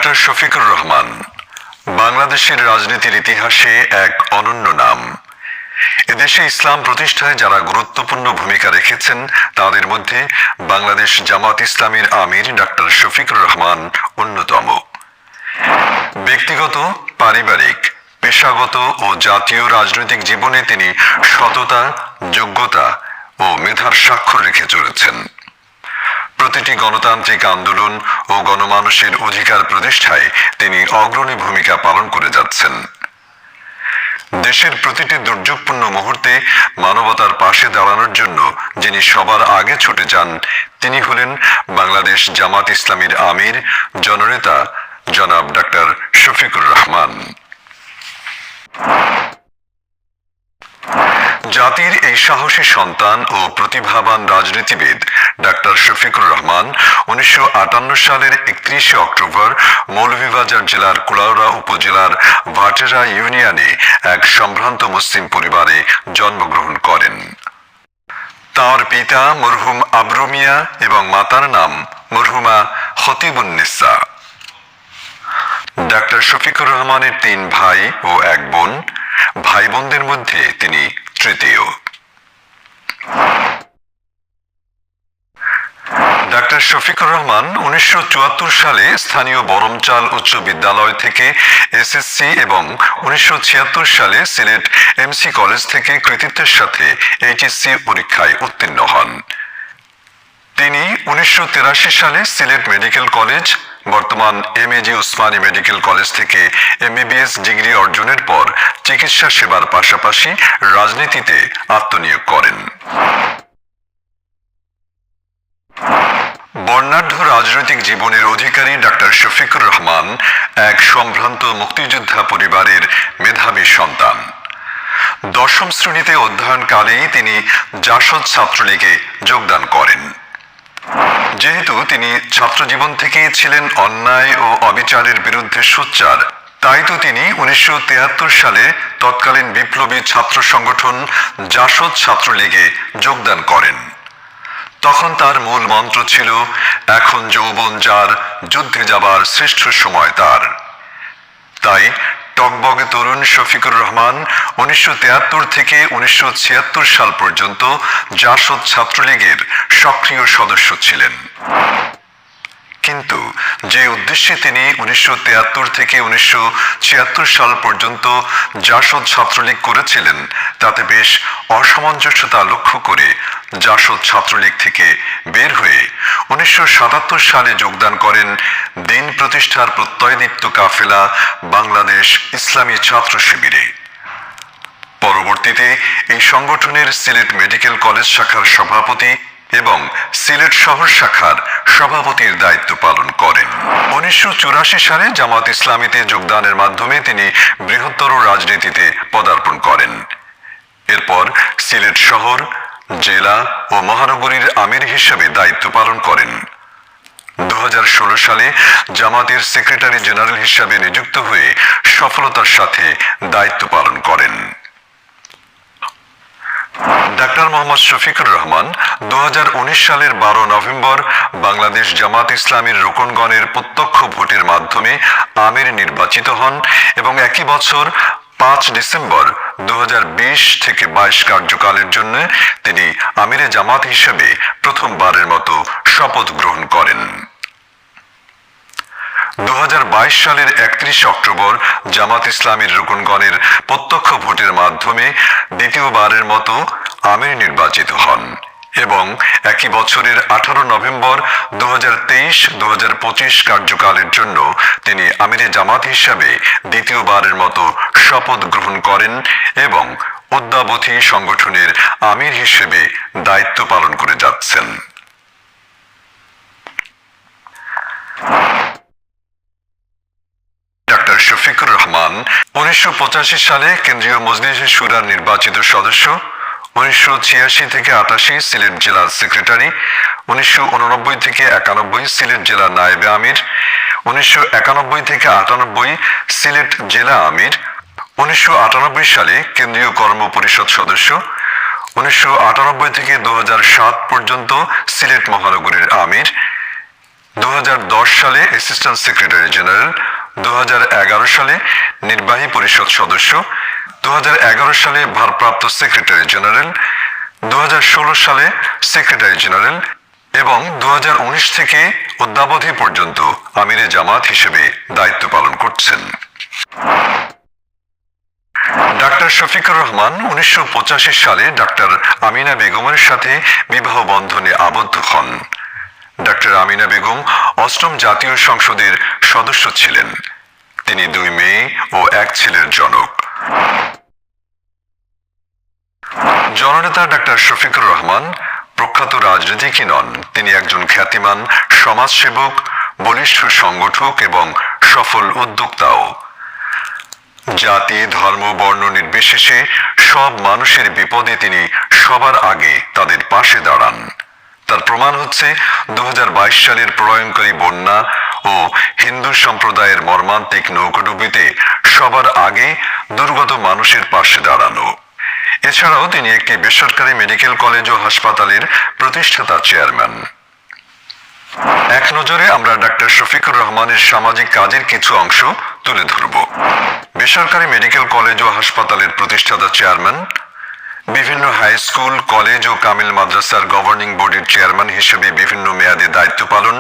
Doctor Shafiqur Rahman বাংলাদেশের রাজনীতির ইতিহাসে এক অনন্য নাম। এদেশে ইসলাম প্রতিষ্ঠায় যারা গুরুত্বপূর্ণ ভূমিকা রেখেছেন তাদের মধ্যে বাংলাদেশ জামাত ইসলামীর আমির ডক্টর শফিকুর রহমান অন্যতম। ব্যক্তিগত, পারিবারিক, পেশাগত ও জাতীয় রাজনৈতিক জীবনে তিনি সততা, যোগ্যতা ও মেধার স্বাক্ষর রেখে চলেছেন। প্রতিটি গণতান্ত্রিক আন্দোলন ও গণমানুষের অধিকার প্রতিষ্ঠায় তিনি অগ্রণী ভূমিকা পালন করে যাচ্ছেন। দেশের প্রতিটি দুর্যোগপূর্ণ মুহূর্তে মানবতার পাশে দাঁড়ানোর জন্য যিনি সবার আগে ছুটে যান তিনি হলেন বাংলাদেশ জামাত ইসলামীর আমির জননেতা জনাব ডক্টর শফিকুর রহমান। জাতির এই সাহসী সন্তান ও প্রতিভাবান রাজনীতিবিদ ডক্টর শফিকুর রহমান 1958 সালের 31 অক্টোবর মৌলভীবাজার জেলার কুলাউড়া উপজেলার ভাটেরা ইউনিয়নে এক সম্ভ্রান্ত মুসলিম পরিবারে জন্মগ্রহণ করেন। তার পিতা মরহুম আবরু মিয়া এবং মাতার নাম মরহুমা খতিবুন্নেসা। ডক্টর শফিকুর রহমানের 3 ভাই ও 1 বোন। ভাই বোনদের মধ্যে তিনি তৃতীয়। ডক্টর শফিকুর রহমান 1974 সালে স্থানীয় বরমচাল উচ্চ বিদ্যালয় থেকে এসএসসি এবং 1976 সালে সিলেট এমসি কলেজ থেকে কৃতিত্বের সাথে এইচএসসি পরীক্ষায় উত্তীর্ণ হন। তিনি 1983 সালে সিলেট মেডিকেল কলেজ, বর্তমান এমএজি ওসমানী মেডিকেল কলেজ থেকে এমবিবিএস ডিগ্রি অর্জনের পর চিকিৎসা সেবার পাশাপাশি রাজনীতিতে আত্মনিয়োগ করেন। বর্ণাঢ্য রাজনৈতিক জীবনের অধিকারী ডক্টর শফিকুর রহমান এক সম্ভ্রান্ত মুক্তিযোদ্ধা পরিবারের মেধাবী সন্তান। 10ম শ্রেণীতে অধ্যয়নকালেই তিনি জাসদ ছাত্রলীগে যোগদান করেন। যেহেতু তিনি ছাত্রজীবন থেকেই ছিলেন অন্যায় ও অবিচারের বিরুদ্ধে সোচ্চার, তাই তো তিনি 1973 সালে তৎকালীন বিপ্লবী ছাত্র সংগঠন জাসদ ছাত্রলীগে যোগদান করেন। তখন তার মূল মন্ত্র ছিল, এখন যৌবন যার, যুদ্ধে যাবার শ্রেষ্ঠ সময় তার। তাই টকবগে তরুণ শফিকুর রহমান 1973 থেকে 1976 সাল পর্যন্ত জাসদ ছাত্রলীগের সক্রিয় সদস্য ছিলেন। কিন্তু যে উদ্দেশ্যে তিনি 1973 থেকে 1976 সাল পর্যন্ত জাসদ ছাত্রলীগ করেছিলেন তাতে বেশ অসামঞ্জস্যতা লক্ষ্য করে জাসদ ছাত্রলীগ থেকে বের হয়ে 1977 সালে যোগদান করেন দিন প্রতিষ্ঠার প্রত্যয়দীপ্ত কাফেলা বাংলাদেশ ইসলামী ছাত্র শিবিরে। পরবর্তীতে এই সংগঠনের সিলেট মেডিকেল কলেজ শাখার সভাপতি এবং সিলেট শহর শাখার সভাপতির দায়িত্ব পালন করেন। 1984 সালে জামাত ইসলামীতে যোগদানের মাধ্যমে তিনি বৃহত্তর রাজনীতিতে পদার্পণ করেন। এরপর সিলেট শহর, জেলা ও মহানগরীর আমির হিসেবে দায়িত্ব পালন করেন। 2016 সালে জামাতের সেক্রেটারি জেনারেল হিসেবে নিযুক্ত হয়ে সফলতার সাথে দায়িত্ব পালন করেন। ডক্টর মোহাম্মদ শফিকুর রহমান 2019 সালের 12 নভেম্বর বাংলাদেশ জামাত ইসলামীর রুকনগণের প্রত্যক্ষ ভোটের মাধ্যমে আমির নির্বাচিত হন এবং একই বছর 5 ডিসেম্বর 2020 থেকে 22 কার্যকালের জন্য তিনি আমিরে জামাত হিসেবে প্রথমবারের মতো শপথ গ্রহণ করেন। 2022 সালের 31 অক্টোবর জামাত ইসলামীর রুকনগণের প্রত্যক্ষ ভোটের মাধ্যমে দ্বিতীয়বারের মতো আমির নির্বাচিত হন এবং একই বছরের 18 নভেম্বর 2023-2025 কার্যকালের জন্য তিনি আমিরে জামাত হিসাবে দ্বিতীয়বারের মতো শপথ গ্রহণ করেন এবং অদ্যাবধি সংগঠনের আমির হিসেবে দায়িত্ব পালন করে যাচ্ছেন। ডক্টর শফিকুর রহমান 1985 সালে কেন্দ্রীয় মজলিস শুরার নির্বাচিত সদস্য, 1986 থেকে 88 সিলেট জেলার সেক্রেটারি, 1989 থেকে 91 সিলেট জেলার নায়েবে আমির, 1991 থেকে 98 সিলেট জেলা আমির, 1998 সালে কেন্দ্রীয় কর্ম পরিষদ সদস্য, 1998 থেকে 2007 পর্যন্ত সিলেট মহানগরীর আমির, 2010 সালে অ্যাসিস্ট্যান্ট সেক্রেটারি জেনারেল, 2011 সালে নির্বাহী পরিষদ সদস্য, 2011 সালে ভারপ্রাপ্ত সেক্রেটারি জেনারেল, 2016 সালে সেক্রেটারি জেনারেল এবং 2019 থেকে অদ্যাবধি পর্যন্ত আমিরে জামাত হিসেবে দায়িত্ব পালন করছেন। ডাক্তার শফিকুর রহমান 1985 সালে ডাক্তার আমিনা বেগমের সাথে বিবাহ বন্ধনে আবদ্ধ হন। ডাক্তার আমিনা বেগম অষ্টম জাতীয় সংসদের সদস্য ছিলেন। তিনি 2 মেয়ে ও 1 ছেলের জনক। জননেতা ডাক্তার শফিকুর রহমান প্রখ্যাত রাজনীতিকই নন, তিনি একজন খ্যাতিমান সমাজসেবক, বলিষ্ঠ সংগঠক এবং সফল উদ্যোক্তাও। জাতি, ধর্ম, বর্ণ নির্বিশেষে সব মানুষের বিপদে তিনি সবার আগে তাদের পাশে দাঁড়ান। তার প্রমাণ হচ্ছে 2022 সালের প্রলয়ঙ্করী বন্যা ও হিন্দু সম্প্রদায়ের মর্মান্তিক নৌকাডুবিতে সবার আগে দুর্গত মানুষের পাশে দাঁড়ানো। এছাড়াও তিনি একটি বেসরকারি মেডিকেল কলেজ ও হাসপাতালের প্রতিষ্ঠাতা চেয়ারম্যান। এক নজরে আমরা ডাক্তার শফিকুর রহমানের সামাজিক কাজের কিছু অংশ তুলে ধরব। বেসরকারি মেডিকেল কলেজ ও হাসপাতালের প্রতিষ্ঠাতা চেয়ারম্যান, বিভিন্ন হাই স্কুল, কলেজ ও কামিল মাদ্রাসার গভর্নিং বোর্ডের চেয়ারম্যান হিসেবে বিভিন্ন মেয়াদে দায়িত্ব পালন,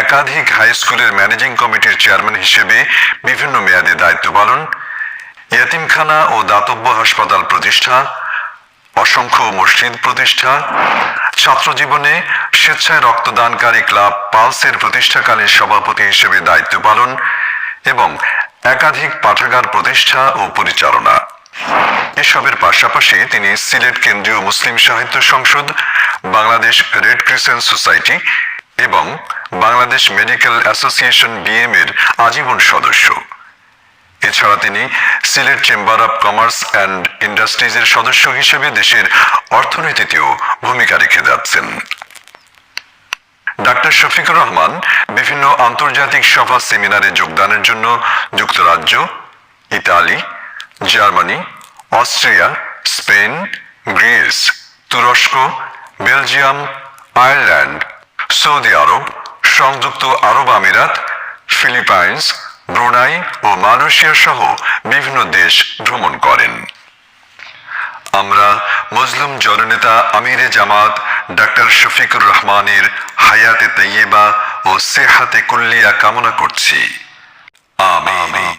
একাধিক হাই স্কুলের ম্যানেজিং কমিটির চেয়ারম্যান হিসেবে বিভিন্ন মেয়াদে দায়িত্ব পালন, ইয়াতিমখানা ও দাতব্য হাসপাতাল প্রতিষ্ঠা, অসংখ্য মসজিদ প্রতিষ্ঠা, ছাত্র জীবনে স্বেচ্ছায় রক্তদানকারী ক্লাব পালসের প্রতিষ্ঠাকালীন সভাপতি হিসেবে দায়িত্ব পালন এবং একাধিক পাঠাগার প্রতিষ্ঠা ও পরিচালনা। এসবের পাশাপাশি তিনি সিলেট কেন্দ্রীয় মুসলিম সাহিত্য সংসদ, বাংলাদেশ রেড ক্রিসেন্ট সোসাইটি এবং বাংলাদেশ মেডিকেল অ্যাসোসিয়েশন বিএম এর আজীবন সদস্য। এছাড়া তিনি Sylhet chamber of commerce and ইন্ডাস্ট্রিজের সদস্য হিসেবে দেশের অর্থনীতিতেও ভূমিকা রেখে যাচ্ছেন। ডাক্তার শফিকুর রহমান বিভিন্ন আন্তর্জাতিক সভা সেমিনারে যোগদানের জন্য যুক্তরাজ্য, Italy, Germany, Austria, Spain, Greece, তুরস্ক, বেলজিয়াম, আয়ারল্যান্ড, সৌদি আরব, সংযুক্ত আরব আমিরাত, ফিলিপাইন্স, ব্রুনাই ও মালয়েশিয়া সহ বিভিন্ন দেশ ভ্রমণ করেন। আমরা মজলুম জননেতা আমিরে জামাত ডাক্তার শফিকুর রহমানের হায়াতে তৈয়বা ও সেহাতে কুল্লিয়া কামনা করছি। আমিন।